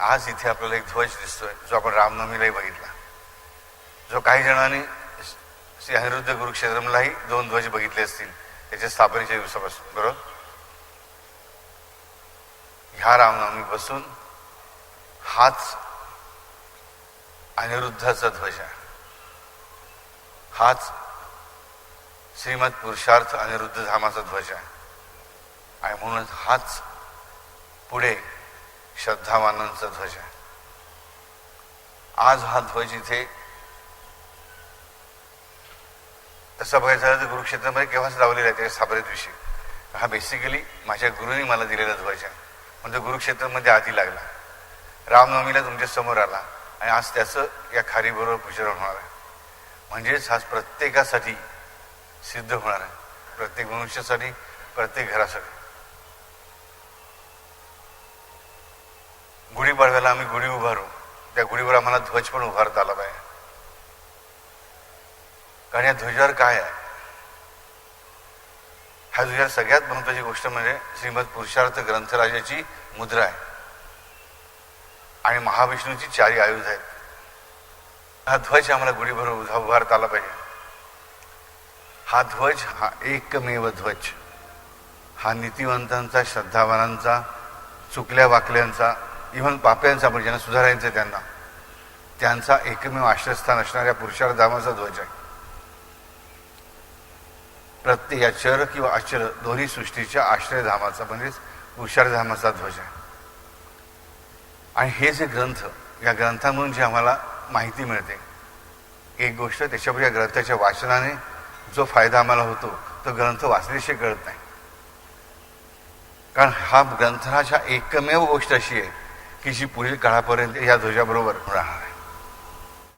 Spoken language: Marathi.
आज इथे आपल्याला एक ध्वज दिसतोय, जो आपण रामनवमीलाही बघितला, जो काही जणांनी श्री अनिरुद्ध गुरुक्षेत्रमलाही 2 ध्वज बघितले असतील त्याच्या स्थापनेच्या दिवसापासून, बरोबर. ह्या रामनवमीपासून हाच अनिरुद्धाचा ध्वज आहे, हाच श्रीमद पुरुषार्थ अनिरुद्ध धामाचा ध्वज आहे. आणि म्हणूनच हाच पुढे श्रद्धावानांचा ध्वज आहे. आज हा ध्वज इथे तसं बघायचं झालं तर गुरुक्षेत्रामध्ये केव्हाच लावलेला आहे, त्या स्थापने दिवशी. हा बेसिकली माझ्या गुरुनी मला दिलेला ध्वज आहे, म्हणजे गुरुक्षेत्रामध्ये आधी लागला, रामनवमीला तुमच्या समोर आला आणि आज त्याचं या खारीबरोबर पूजन होणार आहे. म्हणजेच आज प्रत्येकासाठी सिद्ध होणार आहे, प्रत्येक मनुष्यासाठी, प्रत्येक घरासाठी. गुढीपाडव्याला आम्ही गुढी उभारू, त्या गुढीवर आम्हाला ध्वज पण उभारता आला पाहिजे. कारण या ध्वजावर काय आहे, ह्या ध्वजावर सगळ्यात महत्वाची गोष्ट म्हणजे श्रीमद पुरुषार्थ ग्रंथराजाची मुद्रा आहे आणि महाविष्णूची 4 आयुध आहेत. हा ध्वज आम्हाला गुढीभर उभारता आला पाहिजे. हा ध्वज हा एकमेव ध्वज, हा नीतिवंतांचा, श्रद्धावानांचा, चुकल्या वाकल्यांचा, इव्हन पाप्यांचा, पण ज्यांना सुधारायचं त्यांचा एकमेव आश्रयस्थान असणाऱ्या पुरुषार्थ धामाचा ध्वज आहे. प्रत्येक या चर किंवा अचर दोन्ही सृष्टीच्या आश्रयधामाचा म्हणजेच पुरुषार्थ धामाचा ध्वज आहे. आणि हे जे ग्रंथ, या ग्रंथांमधून जी आम्हाला माहिती मिळते, एक गोष्ट त्याच्यावर या ग्रंथाच्या वाचनाने जो फायदा आम्हाला होतो तो ग्रंथ वाचल्याशिवाय कळत नाही. कारण हा ग्रंथाच्या एकमेव गोष्ट अशी आहे की जी पुढील काळापर्यंत या ध्वजाबरोबर राहणार आहे.